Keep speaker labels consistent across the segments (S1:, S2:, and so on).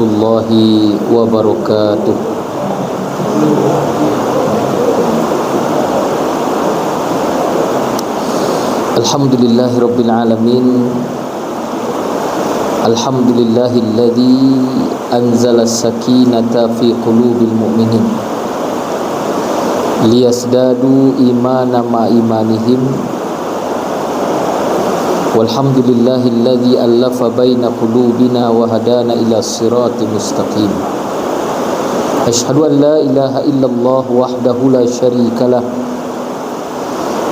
S1: warahmatullahi wabarakatuh. Alhamdulillahi rabbil alamin. Alhamdulillahilladzi anzala as-sakinata fi qulubil mu'minin liyasdadu imana ma imanihim. Walhamdulillahilladzi allafa baina qulubina wa hadana ila siratin mustaqim. Asyhadu an la ilaha illallah wahdahu la syarikalah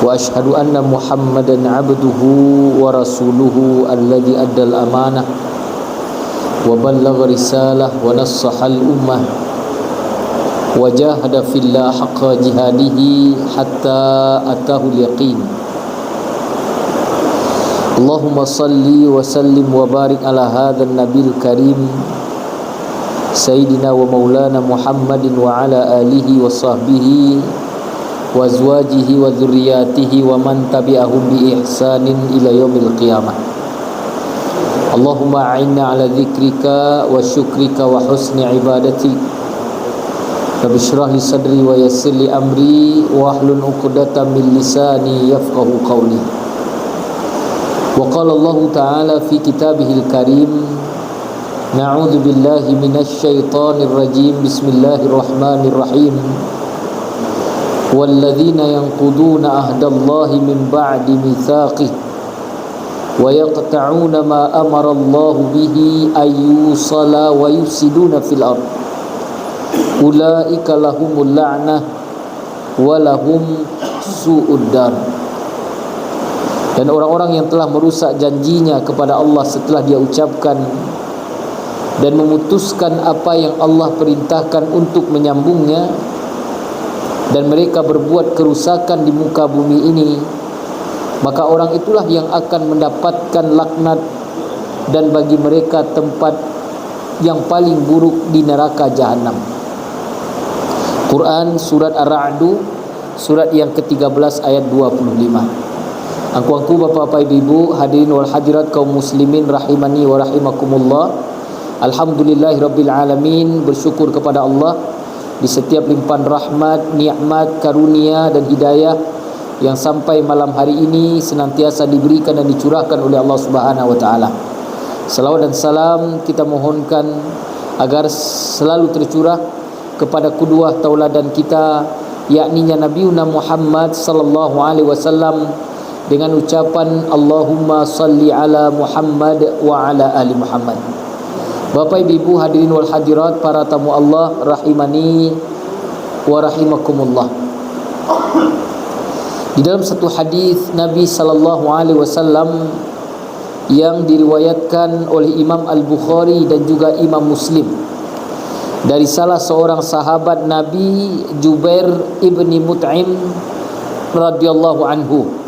S1: wa asyhadu anna Muhammadan abduhu wa rasuluhu alladzi addal amanah wa ballagha risalah wa nassahal ummah wa jahada fillah haqqa jihadihi hatta atahul yaqin. Allahumma salli wa sallim wa barik ala hadzal nabil karim sayyidina wa maulana Muhammadin wa ala alihi wa sahbihi wa azwajihi wa dzurriyyatihi wa man tabi'ahum bi ihsanin ila yaumil qiyamah. Allahumma a'inna ala dzikrika wa syukrika wa husni ibadatik. Rabbi shrah li sadri wa yassir li amri wa hlul 'uqdatam min lisani yafqahu qawli. Wa qala Allah ta'ala fi kitabihil karim, na'udzu billahi minasy syaithanir rajim. Bismillahirrahmanirrahim. Walladzina yanquduna ahdallahi min ba'di mitsaqih wa yaqta'una ma amara Allahu bihi ayyusala wa yufsiduna fil ard ulaika lahumul la'nah wa lahum su'ud dar. Dan orang-orang yang telah merusak janjinya kepada Allah setelah dia ucapkan dan memutuskan apa yang Allah perintahkan untuk menyambungnya, dan mereka berbuat kerusakan di muka bumi ini, maka orang itulah yang akan mendapatkan laknat, dan bagi mereka tempat yang paling buruk di neraka jahanam. Quran surat Ar-Ra'd, surat yang ke-13 ayat 25. Angku-angku bapak-bapak ibu-ibu, hadirin wal hadirat kaum muslimin rahimani wa rahimakumullah. Alhamdulillahirabbil alamin, bersyukur kepada Allah di setiap limpahan rahmat, nikmat, karunia dan hidayah yang sampai malam hari ini senantiasa diberikan dan dicurahkan oleh Allah Subhanahu wa taala. Salawat dan salam kita mohonkan agar selalu tercurah kepada qudwah tauladan kita, yakni Nabiuna Muhammad sallallahu alaihi wasallam, dengan ucapan Allahumma salli ala Muhammad wa ala ali Muhammad. Bapak ibu hadirin wal hadirat, para tamu Allah rahimani wa rahimakumullah. Di dalam satu hadis Nabi sallallahu alaihi wasallam yang diriwayatkan oleh Imam Al-Bukhari dan juga Imam Muslim, dari salah seorang sahabat Nabi, Jubair ibni Mut'im radhiyallahu anhu,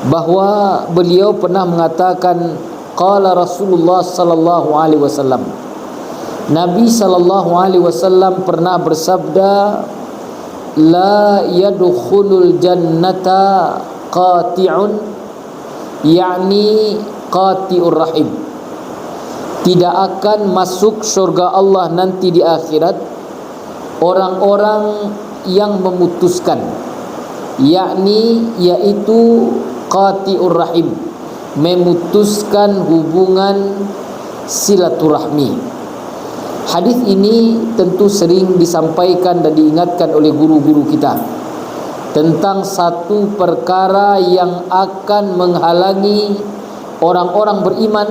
S1: bahwa beliau pernah mengatakan, qala Rasulullah sallallahu alaihi wasallam, Nabi sallallahu alaihi wasallam pernah bersabda, la yadkhulul jannata qati'un, yakni qati'ur rahim, tidak akan masuk surga Allah nanti di akhirat orang-orang yang memutuskan, yakni yaitu qati'ur rahim, memutuskan hubungan silaturahmi. Hadis ini tentu sering disampaikan dan diingatkan oleh guru-guru kita tentang satu perkara yang akan menghalangi orang-orang beriman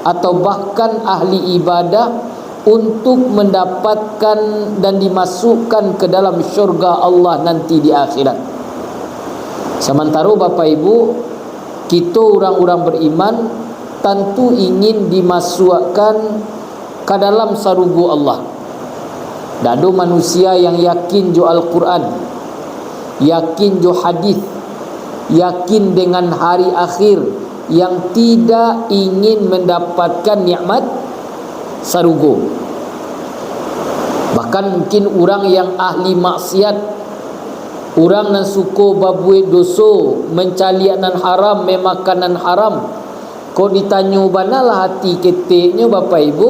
S1: atau bahkan ahli ibadah untuk mendapatkan dan dimasukkan ke dalam syurga Allah nanti di akhirat. Sementara Bapak Ibu, kita orang-orang beriman tentu ingin dimasukkan ke dalam sarugu Allah. Tak ada manusia yang yakin jo Al-Quran, yakin jo hadis, yakin dengan hari akhir, yang tidak ingin mendapatkan nikmat sarugo. Bahkan mungkin orang yang ahli maksiat, orang yang suka berbuat dosa, mencalianan haram, memakanan haram, kau ditanya banalah hati keteknya Bapak Ibu,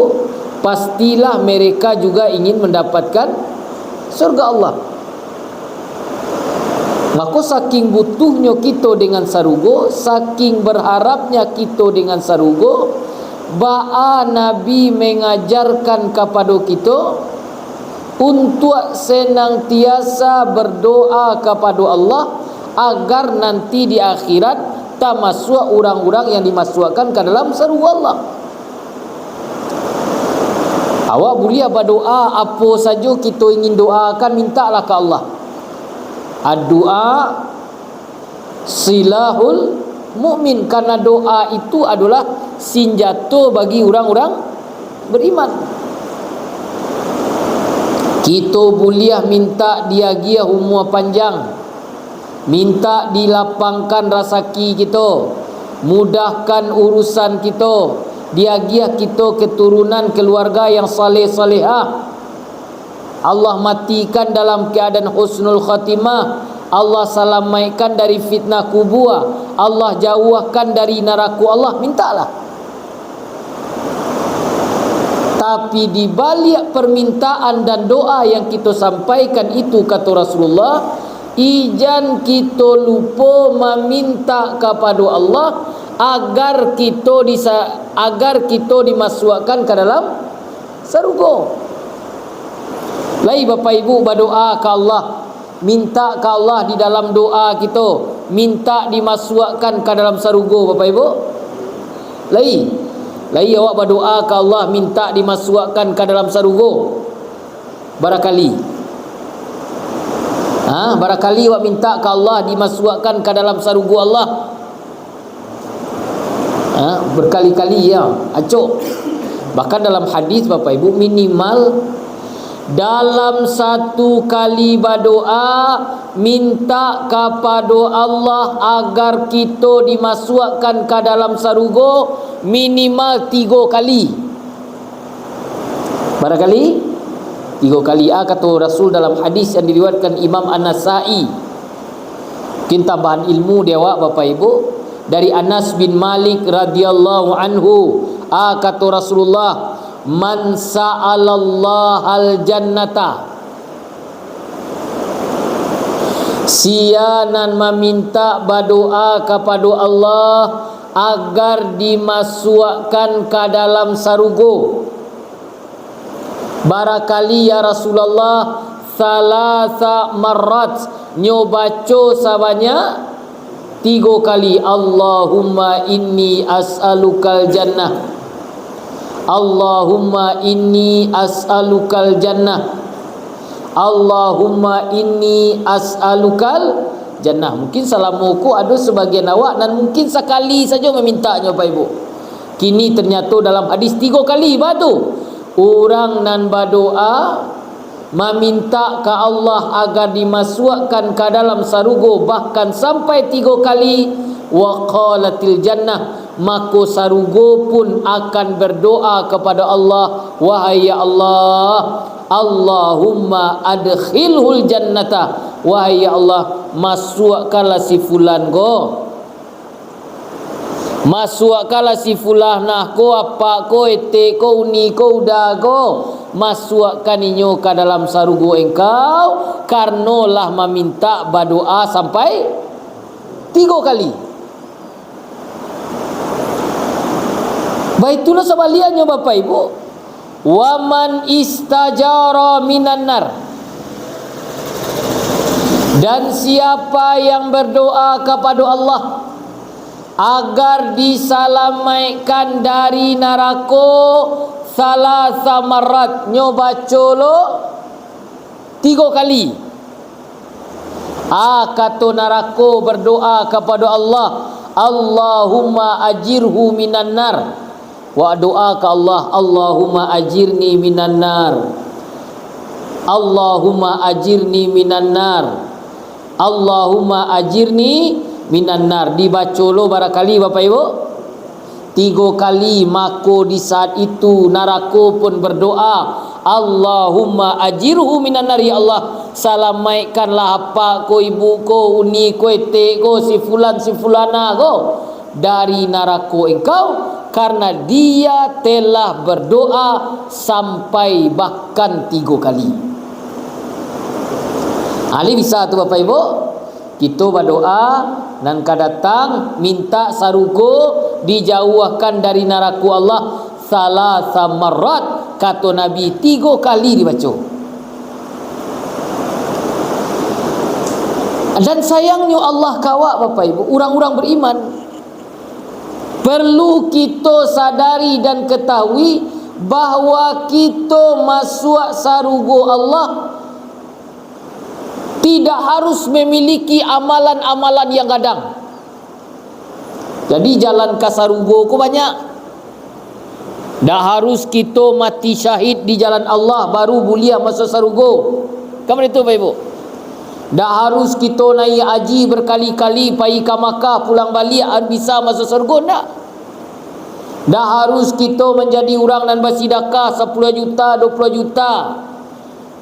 S1: pastilah mereka juga ingin mendapatkan surga Allah. Maka saking butuhnya kita dengan sarugo, saking berharapnya kita dengan sarugo, ba'a Nabi mengajarkan kepada kita untuk senantiasa berdoa kepada Allah agar nanti di akhirat termasuk orang-orang yang dimasukkan ke dalam surga Allah. Awak boleh berdoa apa saja kita ingin doakan, mintalah ke Allah. Doa silahul mukmin, karena doa itu adalah senjata bagi orang-orang beriman. Kita boleh minta dia gia umur panjang, minta dilapangkan rezeki kita, mudahkan urusan kita, dia gia kita keturunan keluarga yang saleh-salehah, Allah matikan dalam keadaan husnul khatimah, Allah salamaikan dari fitnah kubur, Allah jauhkan dari neraka Allah. Mintalah. Tapi di balik permintaan dan doa yang kita sampaikan itu, kata Rasulullah, ijan kita lupa meminta kepada Allah agar kita dimasukkan ke dalam surga. Lai Bapak Ibu berdoa ke Allah, minta ke Allah di dalam doa kita, minta dimasukkan ke dalam surga Bapak Ibu. Lai awak berdoa ke Allah minta dimasukkan ke dalam surga. Barangkali barangkali awak minta ke Allah dimasukkan ke dalam surga Allah. Berkali-kali ya, acok. Bahkan dalam hadis Bapak Ibu, minimal dalam satu kali berdoa minta kepada Allah agar kita dimasukkan ke dalam surga minimal 3 kali. Barangkali 3 kali. Kata Rasul dalam hadis yang diriwayatkan Imam An-Nasai. Mungkin tambahan ilmu dia Bapak Ibu, dari Anas bin Malik radhiyallahu anhu, kata Rasulullah, man sa'alallahal jannata, sianan meminta berdoa kepada Allah agar dimasukkan ke dalam surga. Barakali ya Rasulullah salasa marrat, nyobaco sabanya 3 kali, Allahumma inni as'alukal jannah, Allahumma inni as'alukal jannah, Allahumma inni as'alukal jannah. Mungkin salamuku ada sebagian awak dan mungkin sekali saja memintanya Bapak Ibu. Kini ternyata dalam hadis 3 kali batu orang nan berdoa meminta ke Allah agar dimasukkan ke dalam surga, bahkan sampai 3 kali, wa qalatil jannah, maka surga pun akan berdoa kepada Allah, wahai ya Allah, Allahumma adkhilhul jannata, wahai ya Allah, masukkanlah si fulan go, masukkanlah si fulanah ko, apa ko, ete ko, uni ko, udah go, masukkan inyo ke dalam surga engkau, karenalah meminta berdoa sampai 3 kali. Baitulah sebaliannya Bapak Ibu, waman istajara minan nar, dan siapa yang berdoa kepada Allah agar disalamaikan dari neraka salasa marat, nyoba colo 3 kali. Kata neraka berdoa kepada Allah, Allahumma ajirhu minan nar, wa doa ke Allah, Allahumma ajirni minan nar, Allahumma ajirni minan nar, Allahumma ajirni minan nar. Dibaca lo barangkali Bapak Ibu 3 kali, maka di saat itu neraka pun berdoa, Allahumma ajirhu minan nar, ya Allah salamaikanlah apa ko, ibu ko, uni ko, ete ko, si fulan si fulana ko dari neraka engkau, karena dia telah berdoa sampai bahkan 3 kali. Ali bisa tu Bapak Ibu. Kita berdoa dan datang minta sarugo dijauhkan dari neraka Allah salasa marrat, kata Nabi 3 kali dibaca. Dan sayangnya Allah kawak Bapak Ibu, orang-orang beriman perlu kita sadari dan ketahui bahawa kita masuk sarugo Allah tidak harus memiliki amalan-amalan yang gadang. Jadi jalan ke sarugo ku banyak. Dah harus kita mati syahid di jalan Allah baru boleh masuk sarugo. Kamu itu Bapak Ibu. Dah harus kita naik haji berkali-kali, pergi ke Makkah pulang balik bisa masuk surga tak? Dah harus kita menjadi orang dan bersedekah 10 juta, 20 juta,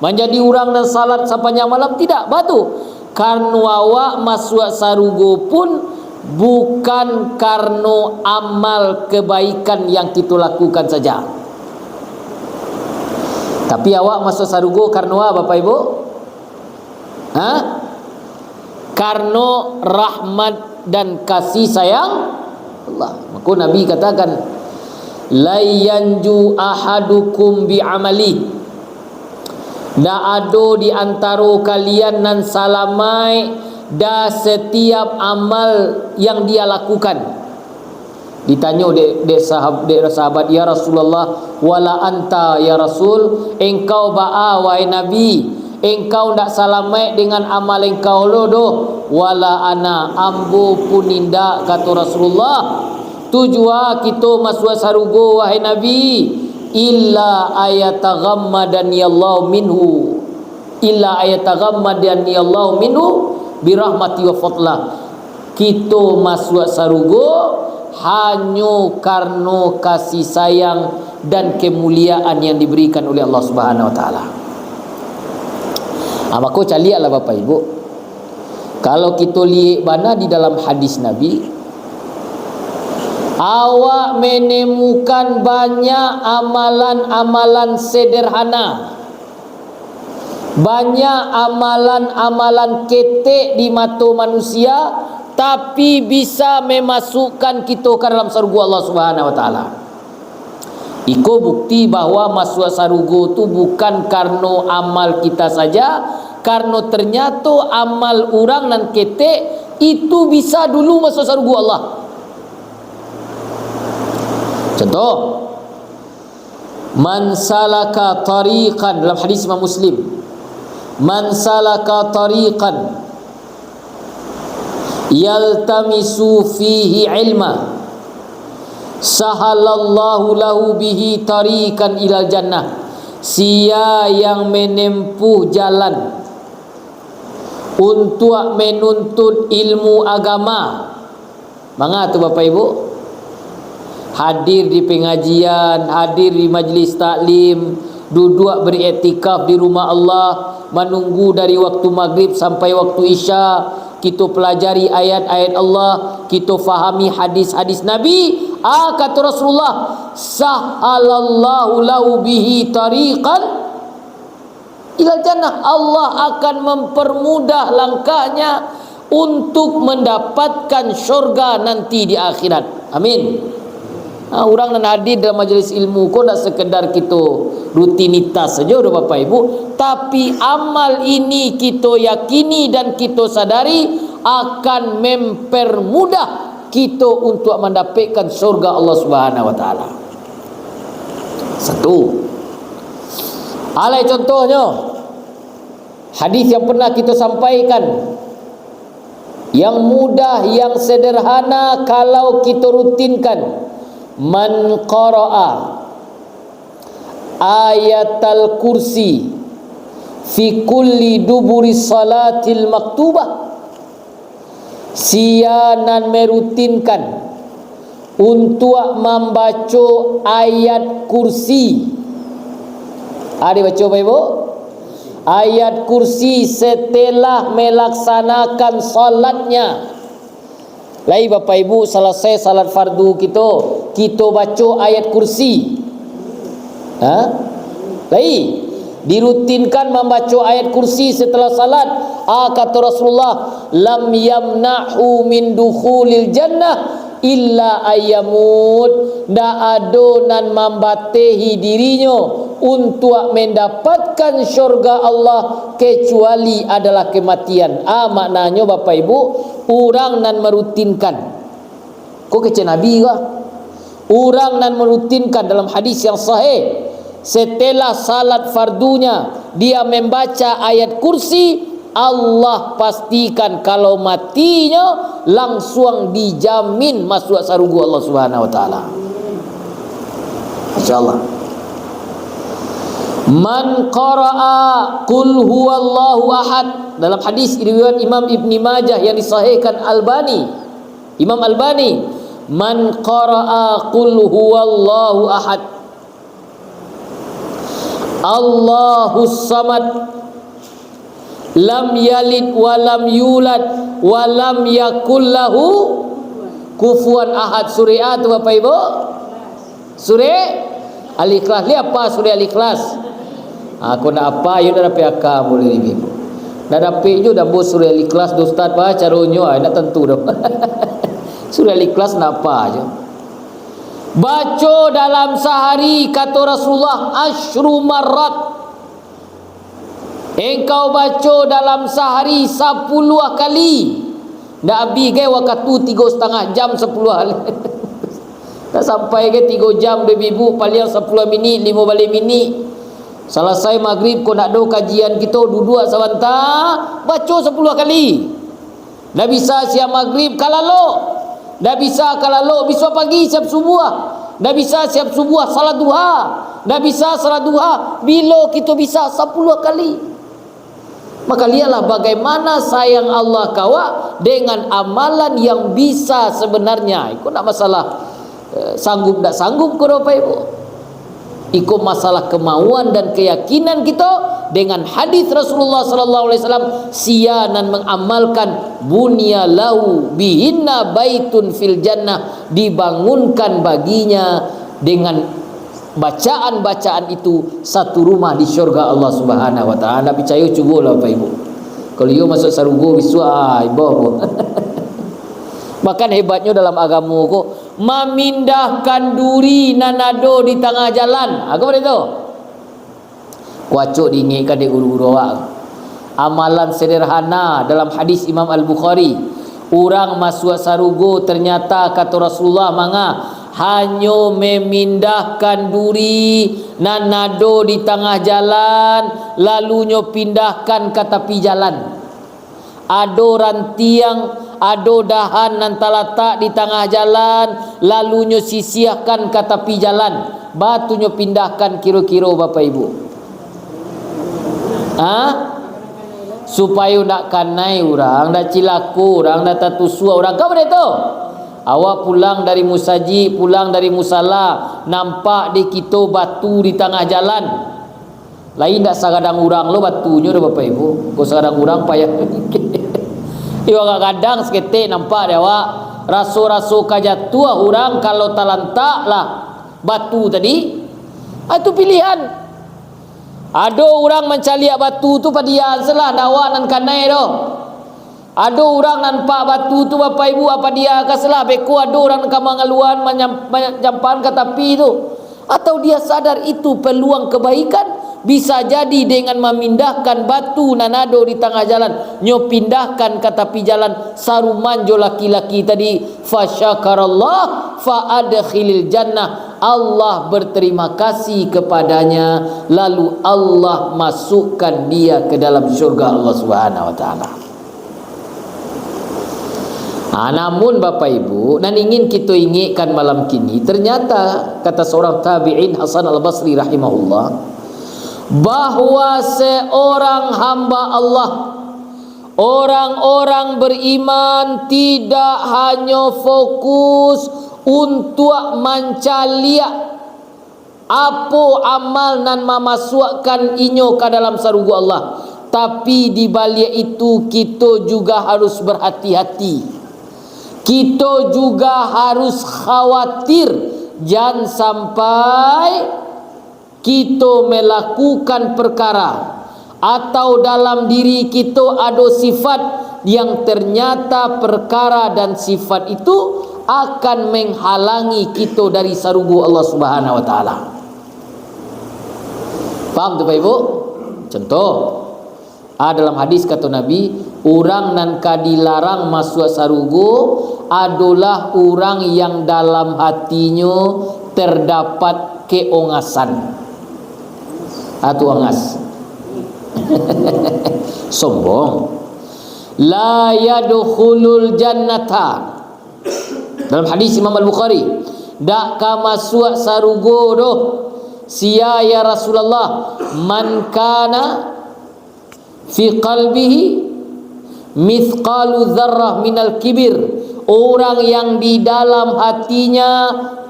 S1: menjadi orang dan salat sepanjang malam, tidak? Batu. Karena awak masuk surga pun bukan karena amal kebaikan yang kita lakukan saja, tapi awak masuk surga karena apa Bapak Ibu? Karena rahmat dan kasih sayang Allah. Maka Nabi katakan, la yanju ahadukum bi amali, dah ada di antara kalian nan salamai dah setiap amal yang dia lakukan. Ditanya dek sahabat, ya Rasulullah, wala anta ya Rasul, engkau ba'a wahai Nabi, engkau ndak salamai dengan amal engkau doh, wala ana, ambo pun indak, kata Rasulullah. Tujuan kita masuk sarugo wahai Nabi, illa ayataghammadani Allah minhu, illa ayataghammadani Allah minhu birahmati wa fadlah. Kita masuk sarugo hanya karena kasih sayang dan kemuliaan yang diberikan oleh Allah Subhanahu wa taala. Maka caliaklah Bapak Ibu, kalau kita lihat mana di dalam hadis Nabi, awak menemukan banyak amalan-amalan sederhana, banyak amalan-amalan ketek di mata manusia, tapi bisa memasukkan kita ke dalam surga Allah Subhanahu wa taala. Iko bukti bahawa masuk surga tu bukan karena amal kita saja, karena ternyata amal orang nan ketek itu bisa dulu masuk surga Allah. Contoh, man salaka tariqan, dalam hadis Imam Muslim, man salaka tariqan yaltamisu fihi ilma sahalallahu lahu bihi tariqan ilal jannah. Sia yang menempuh jalan untuk menuntut ilmu agama, manga tu Bapak Ibu, hadir di pengajian, hadir di majlis taklim, duduk beriktikaf di rumah Allah, menunggu dari waktu maghrib sampai waktu isya, kita pelajari ayat-ayat Allah, kita fahami hadis-hadis Nabi. Kata Rasulullah, sahalallahu lahu bihi tariqan ilal jannah. Allah akan mempermudah langkahnya untuk mendapatkan syurga nanti di akhirat. Amin. Orang yang hadir dalam majlis ilmu kau tak sekedar kita rutinitas saja udah Bapak Ibu, tapi amal ini kita yakini dan kita sadari akan mempermudah kita untuk mendapatkan surga Allah Subhanahu wa taala. Satu. Alai contohnya hadis yang pernah kita sampaikan, yang mudah, yang sederhana kalau kita rutinkan. Man qara'a ayatal kursi fi kulli duburi salatil maktubah, sianan merutinkan untuk membaca ayat kursi. Ada baca Bapak Ibu? Ayat kursi setelah melaksanakan salatnya. Lai Bapak Ibu selesai salat fardu kita, kita baca ayat kursi. Baik, dirutinkan membaca ayat kursi setelah salat. Kata Rasulullah, lam yamna'hu min dukhulil jannah illa ayyamut, ndak adonan membatehi dirinya untuk mendapatkan syurga Allah kecuali adalah kematian. Maknanya Bapak Ibu, orang nan merutinkan. Kok kece Nabi kah? Orang nan merutinkan dalam hadis yang sahih, setelah salat fardunya dia membaca ayat kursi, Allah pastikan kalau matinya langsung dijamin masuk surga Allah Subhanahu wa taala. Masyaallah. Man qara'a qul huwallahu ahad, dalam hadis riwayat Imam Ibni Majah yang disahihkan Imam Albani, man qara'a qul huwallahu ahad Allahus samad lam yalid wa lam yulad wa lam yakul lahu kufuwan ahad. Surah tu Bapak Ibu, surah Al-Ikhlas. Lihat apa surah Al-Ikhlas? Aku nak apa you dah dapat akal boleh ni. Dah dapat je dah buat surah Al-Ikhlas do ustaz bah caranya nak tentu dah. Surah Al-Ikhlas nak apa aje. Baca dalam sehari kata Rasulullah asyru marrat. Engkau baca dalam sehari 10 kali. Dah habis ke waktu 3,5 jam 10 kali. Tak sampai ke 3 jam 2,000 paling 10 minit 15 minit. Selesai maghrib kau nak do kajian kita duduk sebentar baca 10 kali. Dah bisa siap maghrib kalalo. Dah bisa kalalo bisa pagi siap subuh. Dah bisa siap subuh salat duha. Dah bisa salat duha bila kita bisa 10 kali. Maka lihatlah bagaimana sayang Allah kawa dengan amalan yang bisa sebenarnya. Itu tak masalah sanggup tak sanggup ke Bapak Ibu. Itu masalah kemauan dan keyakinan kita dengan hadis Rasulullah sallallahu alaihi wasallam sianan mengamalkan bunya lahu bihinna baitun fil jannah, dibangunkan baginya dengan bacaan-bacaan itu satu rumah di syurga Allah Subhanahu wa taala. Percaya cubalah Bapak Ibu. Kalau you masuk surga biswa ibu. Bahkan hebatnya dalam agama kok memindahkan duri nanado di tengah jalan. Apa itu? Kuacuk diingatkan di guru-guru awak. Amalan sederhana dalam hadis Imam Al-Bukhari. Orang masuk surga ternyata kata Rasulullah hanya memindahkan duri nanado di tengah jalan, lalunya pindahkan ke tepi jalan. Ado rantiang, ado dahan nan letak di tengah jalan, lalunya sisihkan ke tepi jalan. Batunya pindahkan kira-kira Bapak Ibu. Supaya nak kanai orang, nak cilaku orang, nak tatusua orang. Kau boleh tahu? Awak pulang dari musaji, pulang dari musala, nampak di kita batu di tengah jalan. Lain tak sagadang orang lo batunya dah Bapak Ibu. Kau sagadang orang payah. Iwa kadang seketik nampak dia awak raso-raso kajatuah orang kalau talantak lah batu tadi. Itu pilihan. Ada orang mencaliak batu tu padian selah dakwah nan kanai doh. Ada orang nampak batu tu Bapak Ibu apa dia kasalah beku ada orang kamangaluan menyampan ke tepi tu. Atau dia sadar itu peluang kebaikan, bisa jadi dengan memindahkan batu nanado di tengah jalan, nyo pindahkan ke tepi jalan sarumanjo laki-laki tadi, fasyakarallah fa'adkhilil jannah, Allah berterima kasih kepadanya lalu Allah masukkan dia ke dalam syurga Allah Subhanahu wa taala. Namun Bapak Ibu, dan ingin kita ingatkan malam kini, ternyata kata seorang tabi'in Hasan al-Basri rahimahullah, bahwa seorang hamba Allah, orang-orang beriman tidak hanya fokus untuk mencaliak apa amal nan memasukkan inyo ke dalam surga Allah, tapi di balik itu kita juga harus berhati-hati. Kita juga harus khawatir jangan sampai kita melakukan perkara atau dalam diri kita ada sifat yang ternyata perkara dan sifat itu akan menghalangi kita dari sarugu Allah Subhanahu wa taala. Faham tu Pak Ibu? Contoh, dalam hadis kata Nabi, orang nan kadilarang masuk sarugo adalah orang yang dalam hatinya terdapat keongasan. Atau angas. Sombong. La yadkhulul jannata. Dalam hadis Imam Al-Bukhari, dak ka masuk sarugo doh sia ya Rasulullah man kana fi qalbihi mithqalu dzarrah minal kibir, orang yang di dalam hatinya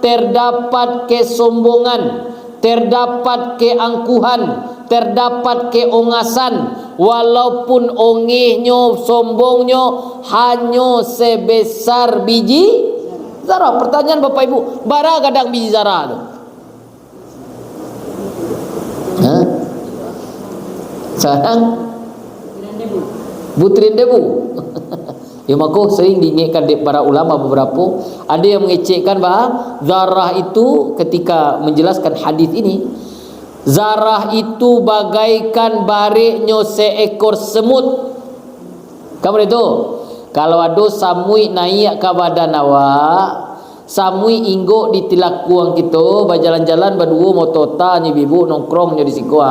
S1: terdapat kesombongan, terdapat keangkuhan, terdapat keongasan, walaupun ongehnya, sombongnya hanya sebesar biji zarah. Pertanyaan Bapak Ibu, bara kadang biji zarah tu? Sekarang butiran debu. Ya maka sering diingatkan para ulama beberapa, ada yang mengecekkan bahawa zarah itu ketika menjelaskan hadis ini, zarah itu bagaikan bariknya seekor semut. Kamu itu kalau ada samui naik ke badan awak, samui inggo di tilak kuang kita, berjalan-jalan berdua motota ni bibu nongkrongnya di siku.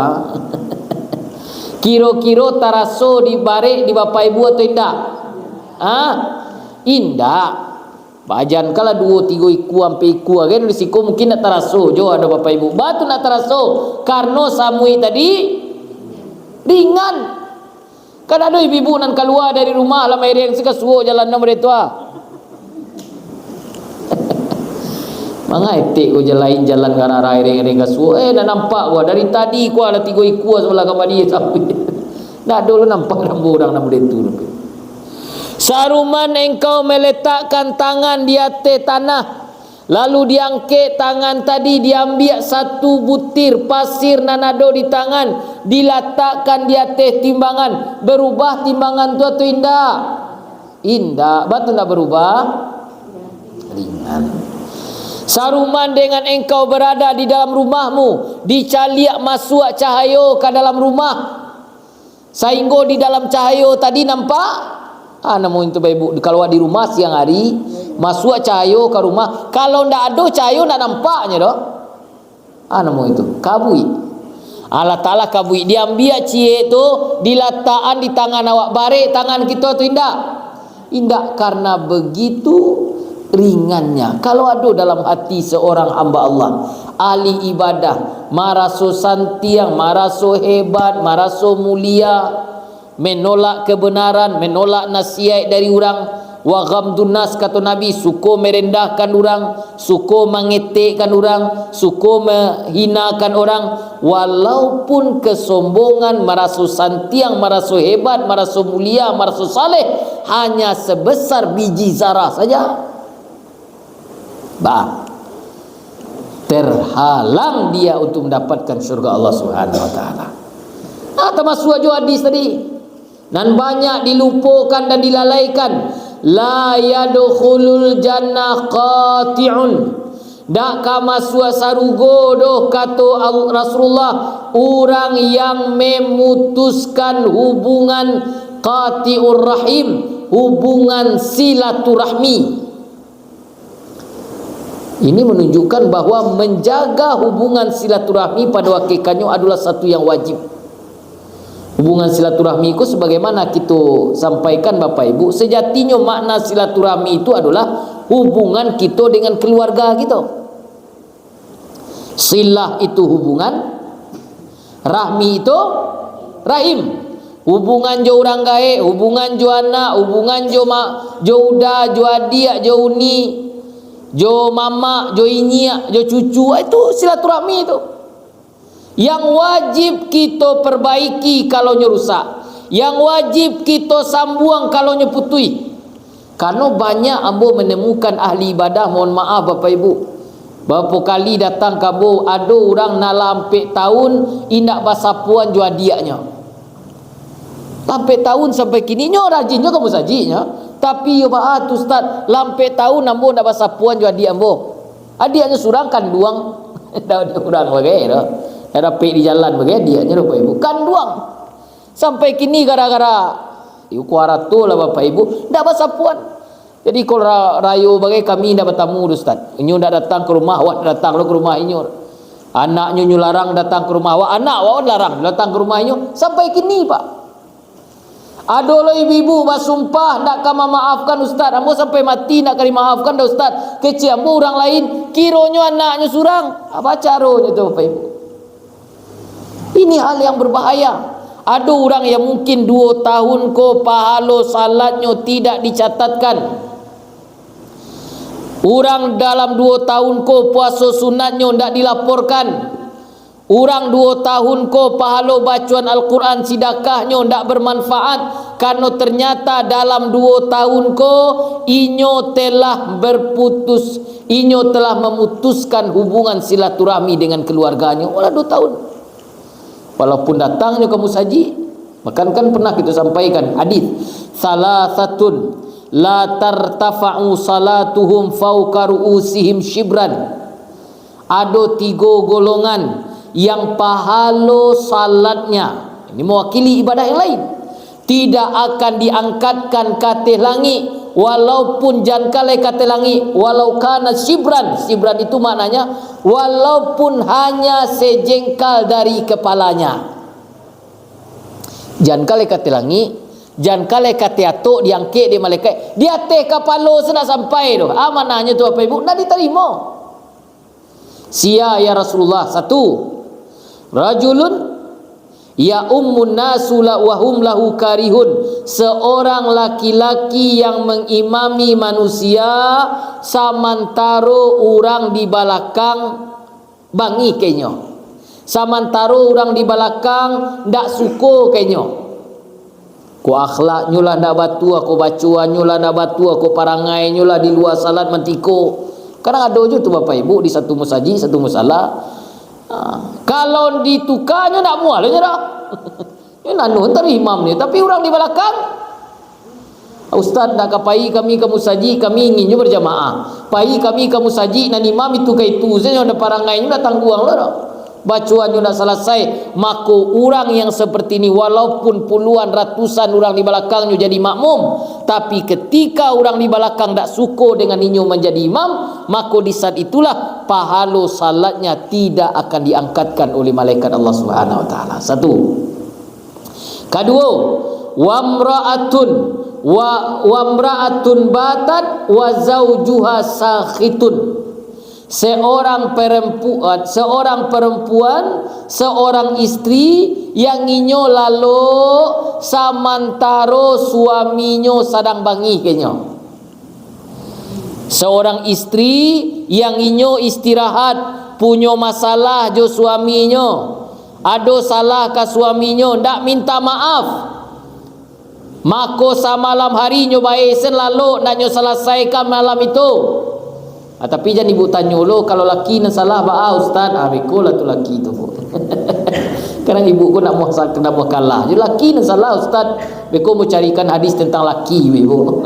S1: Kiro-kiro taraso di barik di bapak ibu atau indah? Indah. Bajan kala 2-3 iku sampai iku kan di siku mungkin nak taraso jo ada bapak ibu. Batu nak taraso karena samui tadi ringan. Kan ada ibu-ibu nan keluar dari rumah lah mai yang suka suo jalan nama dia tua. Manga etik ko jalan kana rai reng suo dah nampak gua dari tadi ku ada 3 iku sebelah kamar dia sampai. Dah dulu nampak rambu orang nama dia tu. Saruman engkau meletakkan tangan di atas tanah, lalu diangkat tangan tadi, diambil satu butir pasir nanado di tangan, diletakkan di atas timbangan, berubah timbangan tu atau indah? Indah. Batu tak berubah? Ringan. Saruman dengan engkau berada di dalam rumahmu, dicaliak masuk cahaya ke dalam rumah, sehingga di dalam cahaya tadi nampak namun itu ibu kalau di rumah siang hari masuk cahaya ke rumah, kalau ndak ada cahaya nak nampaknya doh. Namun itu kabui. Allah Taala kabui, diambil cie tu diletakkan di tangan awak barik tangan kita tu indah. Indah karena begitu ringannya. Kalau ada dalam hati seorang hamba Allah, ahli ibadah, maraso santiang, maraso hebat, maraso mulia, menolak kebenaran, menolak nasihat dari orang, wa ghamdun nas kata Nabi, suka merendahkan orang, suka mengetekkan orang, suka menghinakan orang, walaupun kesombongan, merasa santiang, merasa hebat, merasa mulia, merasa saleh hanya sebesar biji zarah saja, terhalang dia untuk mendapatkan syurga Allah Subhanahu wa taala. Termasuk juga hadis tadi, dan banyak dilupakan dan dilalaikan. La yadkhulul jannah qati'un, dak ka masuk sarugo doh kata Rasulullah orang yang memutuskan hubungan qati'ur rahim, hubungan silaturahmi. Ini menunjukkan bahawa menjaga hubungan silaturahmi pada hakikatnya adalah satu yang wajib. Hubungan silaturahmi itu sebagaimana kita sampaikan Bapak Ibu, sejatinya makna silaturahmi itu adalah hubungan kita dengan keluarga kita. Silah itu hubungan, rahmi itu rahim. Hubungan jo orang gae, hubungan jo anak, hubungan jo mak, jo uda, jo adik, jo uni, jo mama, jo inyak, jo cucu, itu silaturahmi itu. Yang wajib kita perbaiki kalau rusak, yang wajib kita sambung kalau putui. Karena banyak ambo menemukan ahli ibadah, mohon maaf Bapak Ibu, Berapa kali datang kabu ada orang nak lampik tahun indak basapuan jua diaknya. Lampik tahun sampai kini nyo rajin juga kamu sajinya. Tapi yo baat ustaz lampik tahun ambo ndak basapuan jua diak ambo. Adiaknya surang kan duang. Dah dia urang bagai dah. Rapik di jalan bagai diaknya Bapak Ibu. Kan duang. Sampai kini gara-gara kuarato lah Bapak Ibu ndak basapuan. Jadi kalau rayu bagai kami ndak bertamu ustaz. Inyo ndak datang ke rumah, awak datang lo ke rumah inyo. Anaknya nyu larang datang ke rumah awak, anak awak larang datang ke rumah inyo. Sampai kini Pak. Ada lo ibu-ibu bersumpah nak kama maafkan ustaz. Ambo sampai mati nak kali maafkan dah ustaz. Kecil ambo orang lain kironyo anaknya surang. Apa caranya tu Bapak Ibu? Ini hal yang berbahaya. Ada orang yang mungkin 2 tahun ko pahala salatnya tidak dicatatkan. Orang dalam 2 tahun ko puasa sunatnya tidak dilaporkan. Orang 2 tahun ko pahala bacaan Al-Quran sedekahnya tidak bermanfaat. Karena ternyata dalam 2 tahun ko inyo telah berputus, inyo telah memutuskan hubungan silaturahmi dengan keluarganya. Walau 2 tahun. Walaupun datangnya kamu saji, makan kan pernah kita sampaikan hadis salasatun la tartafa'u salatuhum fawqa ru'usihim shibran. Ada 3 golongan yang pahala salatnya, ini mewakili ibadah yang lain, tidak akan diangkatkan ke langit walaupun jangkalai ke langit, walau kana shibran. Shibran itu maknanya walaupun hanya sejengkal dari kepalanya. Jangkalai ke langit, jangkalai ke atuk diangkat di malaikat, dia teh kepala sudah sampai tu. Amanahnya tu Bapak Ibu nak diterima. Sia ya Rasulullah. 1, rajulun ya ummun nasu la wahum lahu karihun. Seorang laki-laki yang mengimami manusia samantaro orang di belakang bangi kenyo. Samantaro orang di belakang ndak suko kenyo. Ko akhlaknyo lah ndak batu, aku bacuannyo lah ndak batu, aku parangainyo lah di luar salat mentiko. Kadang ada je tu Bapak Ibu di satu masjid, satu musala. Kalau ditukarnya nak mual aja dah. Ya nanu entar imam ni, tapi orang di belakang. Ustaz nak kapai kami ke musajid, kami inginnya berjamaah. Pai kami ke musajid nan imam itu ke itu saja ada parangainya dah tangguang lah. Bacuannya dah selesai, maka orang yang seperti ini walaupun puluhan ratusan orang di belakangnya jadi makmum, tapi ketika orang di belakang tak suka dengan inyo menjadi imam, maka di saat itulah pahala salatnya tidak akan diangkatkan oleh malaikat Allah Subhanahu wa taala. 1. Kedua, wamra'atun batat wa zaujuha sakhitun. Seorang perempuan, seorang istri yang inyo lalu samantaro suaminya sadang bangi kenyo. Seorang istri yang inyo istirahat punya masalah jo suaminya, ada salah ke suaminya, ndak minta maaf. Maka samalam hari nyo baisen lalu nak nyo selesaikan malam itu. Tapi jangan ibu tanya lo kalau laki nan salah ustaz, beko lah tu laki tu. Kadang ibu ko nak mau kalah. Jadi laki nan salah ustaz, beko mau carikan hadis tentang laki ibu.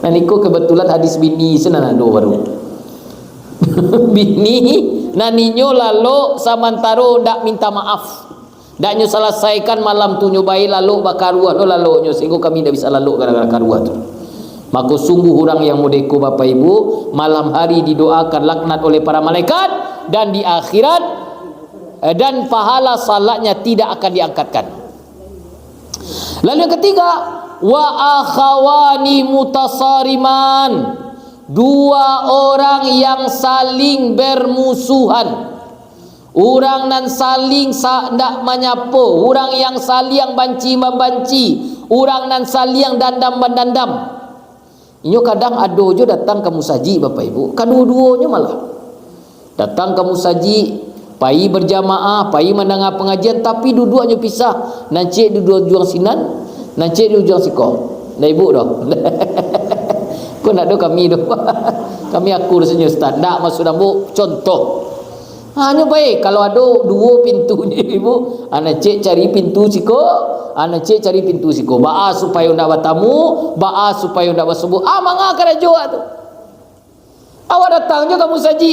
S1: Dan iko kebetulan hadis bini senang ada baru. Bini naninyo lalu samantaro ndak minta maaf. Ndak nyo selesaikan malam tu nyobai lalu bakaruah lo lalu nyo sehingga kami ndak bisa lalu gara-gara karuah tu. Maka sungguh orang yang mudeko Bapak Ibu malam hari didoakan laknat oleh para malaikat, dan di akhirat dan pahala salatnya tidak akan diangkatkan. Lalu yang ketiga, wa akhawani mutasariman. 2 orang yang saling bermusuhan. Orang nan saling ndak menyapo, orang yang saling banci membanci, orang nan saling dandam mendandam. Inyo kadang ado jo datang ke musaji Bapak Ibu, kedua-duanya malah datang ke musaji, pai berjamaah, pai mendengar pengajian, tapi dua-duanya pisah. Nancik dua juang sinan, nancik dua juang siko. Dah ibu dah. Kau nak do kami do. Kami akur saja ustaz. Tak maksud ambo contoh. Hanya baik kalau ada dua pintu ni ibu, ana cek cari pintu siko, ana cek cari pintu siko. Baa supaya ndak bertamu, baa supaya ndak bersubuh. Mangga karajo tu. Awak datang je kamu saji.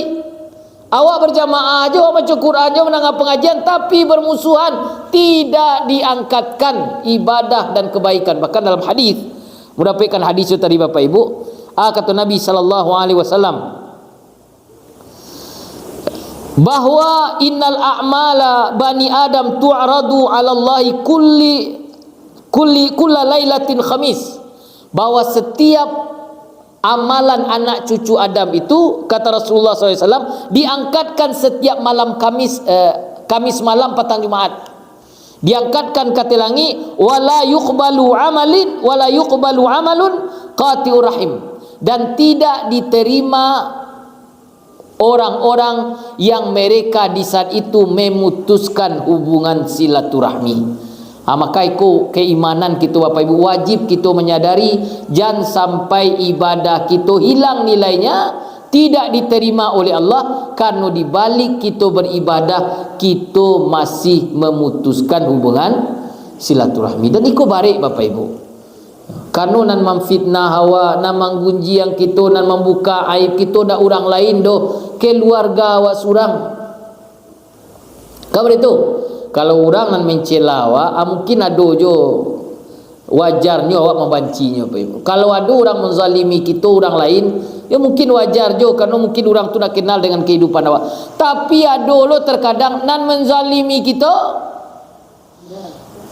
S1: Awak berjamaah aja, awak baca Quran aja, mendengar pengajian, tapi bermusuhan, tidak diangkatkan ibadah dan kebaikan. Bahkan dalam hadis, mendapatkan hadis itu tadi Bapak Ibu, kata Nabi sallallahu alaihi wasallam bahwa innal a'mala bani Adam tu'radu 'ala Allahi kulla lailatin khamis, bahwa setiap amalan anak cucu Adam itu, kata Rasulullah SAW, diangkatkan setiap malam Kamis malam petang Jumaat, diangkatkan kata langit, wala yuqbalu amalun qati'ur rahim, dan tidak diterima orang-orang yang mereka di saat itu memutuskan hubungan silaturahmi. Maka itu keimanan kita Bapak Ibu, wajib kita menyadari jangan sampai ibadah kita hilang nilainya, tidak diterima oleh Allah karena di balik kita beribadah kita masih memutuskan hubungan silaturahmi. Dan itu baik Bapak Ibu. Karena nan memfitnah hawa, nan menggunji yang kita, nan membuka aib kita dak orang lain doh, keluarga awak surang. Kabar itu. Kalau orang nan mencela awak, mungkin ada jo wajarnya awak membancinya Bapak Ibu. Kalau ada orang menzalimi kita orang lain, ya mungkin wajar jo karena mungkin orang tu nak kenal dengan kehidupan awak. Tapi ada lo terkadang nan menzalimi kita,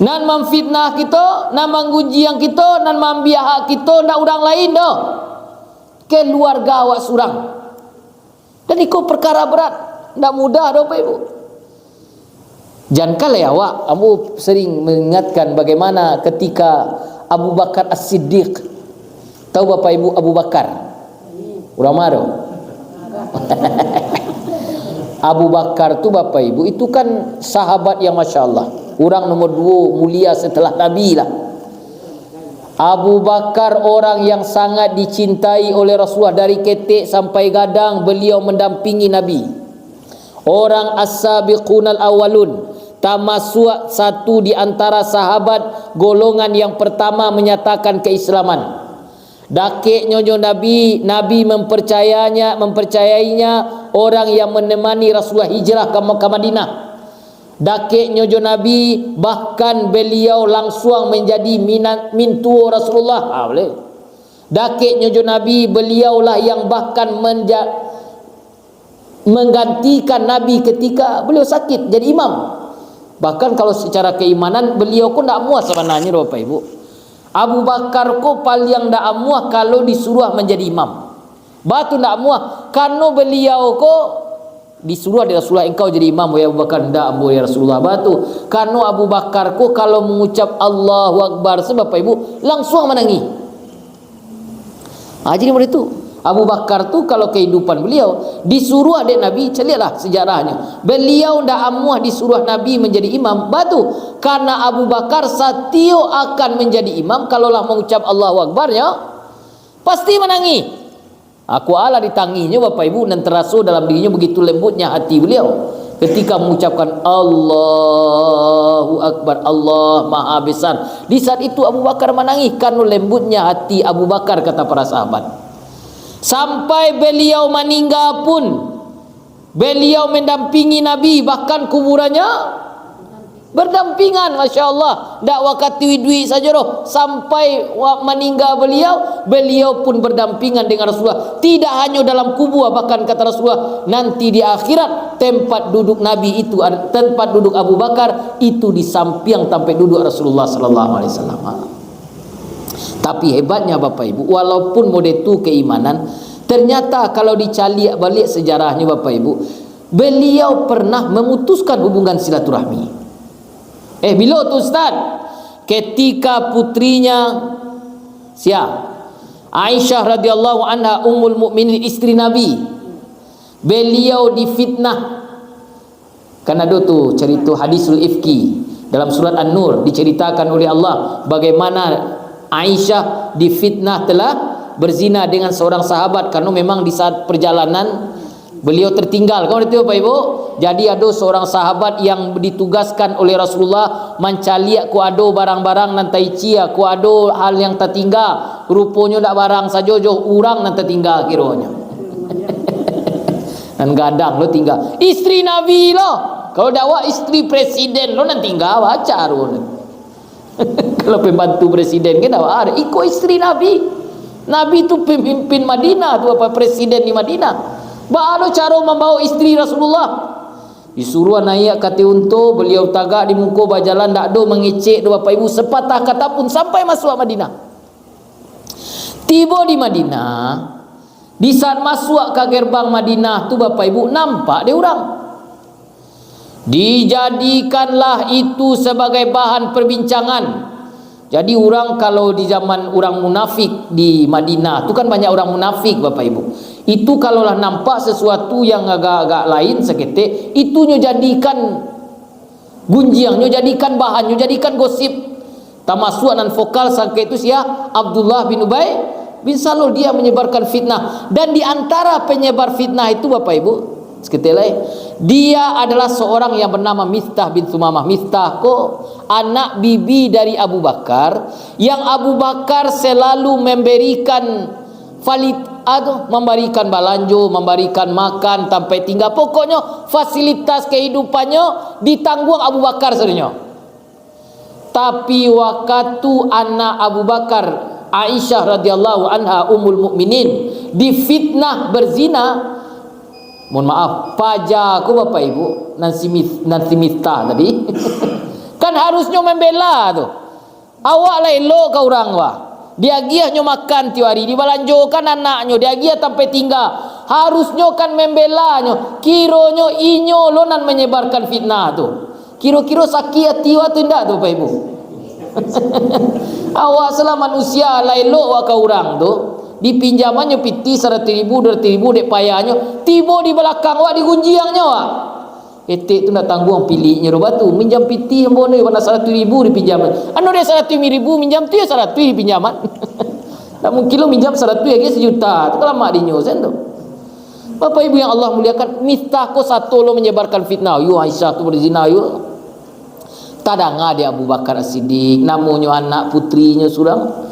S1: nan memfitnah kita, nan menggunji yang kita, nan membiak kita ndak orang lain doh, keluarga awak surang. Dan itu perkara berat, ndak mudah doh Bapak Ibu. Jangan kalah awak, kamu sering mengingatkan bagaimana ketika Abu Bakar As-Siddiq. Tahu Bapak Ibu Abu Bakar? Urang maro. Abu Bakar tu Bapak Ibu itu kan sahabat yang Masya Allah, orang nomor 2 mulia setelah Nabi lah. Abu Bakar orang yang sangat dicintai oleh Rasulullah, dari ketek sampai gadang beliau mendampingi Nabi. Orang as-sabiqunal awalun, termasuk satu di antara sahabat golongan yang pertama menyatakan keislaman. Dakik nyonya Nabi mempercayainya orang yang menemani Rasulullah hijrah ke Madinah. Dakik nyonya Nabi bahkan beliau langsung menjadi mintu Rasulullah. Boleh. Dakik nyonya Nabi beliaulah yang bahkan menggantikan Nabi ketika beliau sakit jadi imam. Bahkan kalau secara keimanan beliau pun tak muas sebenarnya Bapak Ibu. Abu Bakar ko paling tak muas kalau disuruh menjadi imam. Batu tak muas karena beliau ko disuruh oleh Rasulullah, engkau jadi imam ya Abu Bakar. Tak ambo ya Rasulullah. Batu karena Abu Bakar ko kalau mengucap Allahu Akbar sebab Bapak Ibu langsung menangis. Jadi begitu itu. Abu Bakar tu kalau kehidupan beliau disuruh adik Nabi, celilah sejarahnya. Beliau ndak amuah disuruh Nabi menjadi imam. Batu karena Abu Bakar satio akan menjadi imam kalaulah mengucap Allahu Akbar ya, pasti menangi. Aku ala ditanginya Bapak Ibu, dan terasa dalam dirinya begitu lembutnya hati beliau ketika mengucapkan Allahu Akbar, Allah Maha Besar. Di saat itu Abu Bakar menangis karena lembutnya hati Abu Bakar, kata para sahabat. Sampai beliau meninggal pun beliau mendampingi Nabi, bahkan kuburannya berdampingan. Masya Allah, tak wakati duit saja roh. Sampai meninggal beliau pun berdampingan dengan Rasulullah. Tidak hanya dalam kubur, bahkan kata Rasulullah nanti di akhirat tempat duduk Nabi itu, tempat duduk Abu Bakar itu di samping tempat duduk Rasulullah sallallahu alaihi wasallam. Tapi hebatnya Bapak Ibu, walaupun model itu keimanan, ternyata kalau dicari balik sejarahnya Bapak Ibu, beliau pernah memutuskan hubungan silaturahmi. Bila tu Ustaz? Ketika putrinya Aisyah radhiyallahu anha, ummul mukminin, istri Nabi, beliau difitnah. Karena ada tu cerita hadisul ifki dalam surat An-Nur, diceritakan oleh Allah bagaimana Aisyah difitnah telah berzina dengan seorang sahabat karena memang di saat perjalanan beliau tertinggal. Kamu itu Bapak Ibu. Jadi ada seorang sahabat yang ditugaskan oleh Rasulullah mencaliak ku ado barang-barang nanti cia ku ado hal yang tertinggal. Rupanya dak barang saja jo urang nan tertinggal kiranya. Dan gadang lo tinggal. Istri Nabi lo. Kalau dakwa istri presiden lo nan tinggal baca lo. Kalau pembantu presiden kan ada ikut istri Nabi. Nabi itu pemimpin Madinah tu apa presiden di Madinah. Baru cara membawa istri Rasulullah. Disuruh naik kata unta, beliau tagak di muka berjalan dak do mengecek do Bapak Ibu sepatah kata pun sampai masuk Madinah. Tiba di Madinah, di saat masuk ke gerbang Madinah tu Bapak Ibu nampak dia orang. Dijadikanlah itu sebagai bahan perbincangan. Jadi orang kalau di zaman orang munafik di Madinah tu kan banyak orang munafik Bapak Ibu. Itu kalaulah nampak sesuatu yang agak-agak lain seketik, itu nyo jadikan gunjiang, nyo jadikan bahan, nyo jadikan gosip. Termasuk nan vokal sangka itu siapa? Abdullah bin Ubay bin Salul, dia menyebarkan fitnah. Dan di antara penyebar fitnah itu Bapak Ibu, seketik lain, dia adalah seorang yang bernama Mistah bin Sumamah. Mistah anak bibi dari Abu Bakar, yang Abu Bakar selalu memberikan memberikan balanjo, memberikan makan sampai tinggal. Pokoknya fasilitas kehidupannya ditanggung Abu Bakar sebenarnya. Tapi waktu anak Abu Bakar, Aisyah radhiyallahu anha ummul mukminin, difitnah berzina, mohon maaf, pajaku Bapak Ibu, nanti Mistah tadi kan harusnya membela tu. Awak lah elok kau orang wah. Dia giahnya makan tiap hari, dibalanjokan anaknya, dia giah sampai tinggal. Harusnya kan membelanya. Kironyo inyo lonan menyebarkan fitnah tu. Kiro-kiro sakit hati wa tu ndak tu Bapak Ibu. Awak selama manusia lah elok wa kau orang tu. Dipinjamannya piti 100,000 200,000 dek payahnya, tiba di belakang wak digunjiangnya wak. Etik tu nak tanggung pilihnya ro batu, minjam piti yang boleh pada 100,000 dipinjam. Anu dia 100,000 minjam tu ya 100 dipinjaman. Tak mungkin lo minjam 100 lagi sejuta. Tu kalau mak dinyo sen tu. Bapak Ibu yang Allah muliakan, Mistah ko satu lo menyebarkan fitnah. Yu Aisyah tu berzina yu. Tadanga dia Abu Bakar As-Siddiq, namanya anak putrinya surang.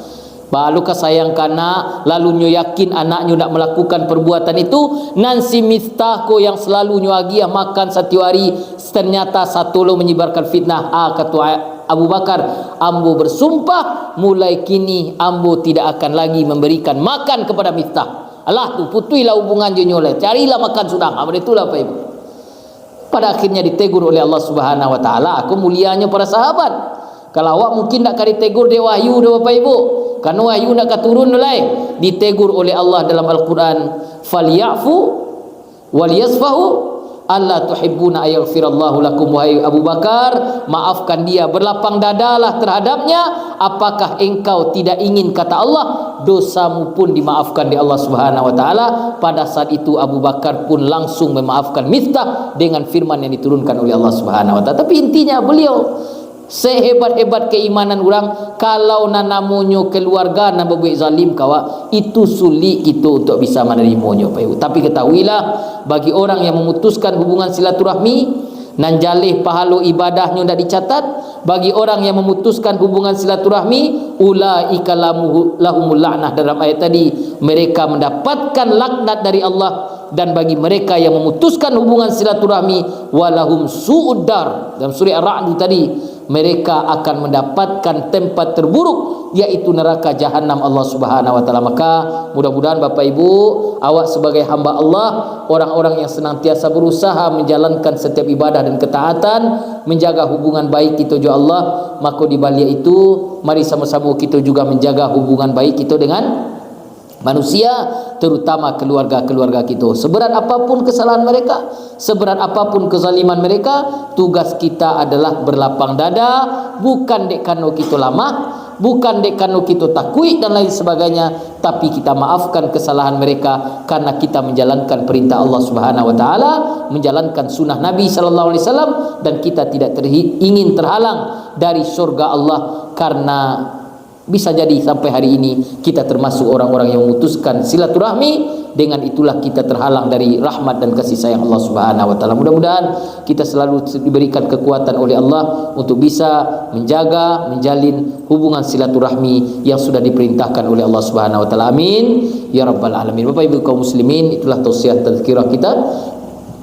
S1: Balu kasayang kana, lalu nyo yakin anaknya nak melakukan perbuatan itu. Nansi Mistah ko yang selalu nyo agiah makan setiap hari, ternyata satu lo menyebarkan fitnah. Kata Abu Bakar, ambo bersumpah mulai kini ambo tidak akan lagi memberikan makan kepada Mistah. Alah tu putuilah hubungan je nyoleh, carilah makan sudah. Itulah Pak Ibu. Pada akhirnya ditegur oleh Allah Subhanahu Wa Taala. Aku mulianya para sahabat. Kalau awak mungkin nak kari tegur dia wahyu dia Bapak Ibu. Karena wahyu nak turun mulai, ditegur oleh Allah dalam Al-Quran, falyafu walyasfahu alla tuhibbuna ayaghfirallahu lakum. Wahai Abu Bakar, maafkan dia, berlapang dadalah terhadapnya. Apakah engkau tidak ingin, kata Allah, dosamu pun dimaafkan di Allah Subhanahu Wa Taala. Pada saat itu Abu Bakar pun langsung memaafkan Mistah dengan firman yang diturunkan oleh Allah Subhanahu Wa Taala. Tapi intinya beliau sehebat-hebat keimanan orang, kalau nanamunyo keluarga nak berbuat zalim kawa, itu sulit kita untuk bisa menerimanya Pak Ibu. Tapi ketahuilah, bagi orang yang memutuskan hubungan silaturahmi nan jalih pahala ibadahnya tidak dicatat, bagi orang yang memutuskan hubungan silaturahmi, ulaika lahumul la'nah, dalam ayat tadi mereka mendapatkan laknat dari Allah. Dan bagi mereka yang memutuskan hubungan silaturahmi, walahum su'uddar, dalam surah Ar-Ra'd tadi, mereka akan mendapatkan tempat terburuk, yaitu neraka jahanam Allah Subhanahu Wa Taala. Maka mudah-mudahan Bapak Ibu, awak sebagai hamba Allah, orang-orang yang senantiasa berusaha menjalankan setiap ibadah dan ketaatan, menjaga hubungan baik kita juga Allah, maka di balik itu mari sama-sama kita juga menjaga hubungan baik kita dengan manusia, terutama keluarga-keluarga kita. Seberat apapun kesalahan mereka, seberat apapun kezaliman mereka, tugas kita adalah berlapang dada, bukan dek karena kita lamah, bukan dek karena kita takui dan lain sebagainya, tapi kita maafkan kesalahan mereka karena kita menjalankan perintah Allah Subhanahu Wa Taala, menjalankan sunnah Nabi Sallallahu Alaihi Wasallam, dan kita tidak ingin terhalang dari surga Allah karena Bisa jadi sampai hari ini kita termasuk orang-orang yang memutuskan silaturahmi. Dengan itulah kita terhalang dari rahmat dan kasih sayang Allah Subhanahu wa taala. Mudah-mudahan kita selalu diberikan kekuatan oleh Allah untuk bisa menjaga, menjalin hubungan silaturahmi yang sudah diperintahkan oleh Allah Subhanahu wa taala. Amin ya rabbal alamin. Bapak Ibu kaum muslimin, itulah tausiah tazkirah kita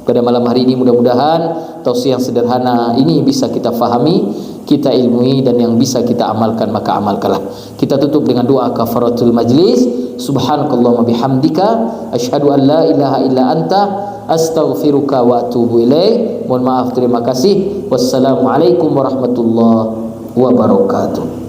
S1: pada malam hari ini. Mudah-mudahan tausiah yang sederhana ini bisa kita fahami, kita ilmui, dan yang bisa kita amalkan maka amalkanlah. Kita tutup dengan doa kafaratul majlis. Subhanakallahumma bihamdika asyhadu an la ilaha illa anta astaghfiruka wa atubu ilaik. Mohon maaf, terima kasih. Wassalamualaikum warahmatullahi wabarakatuh.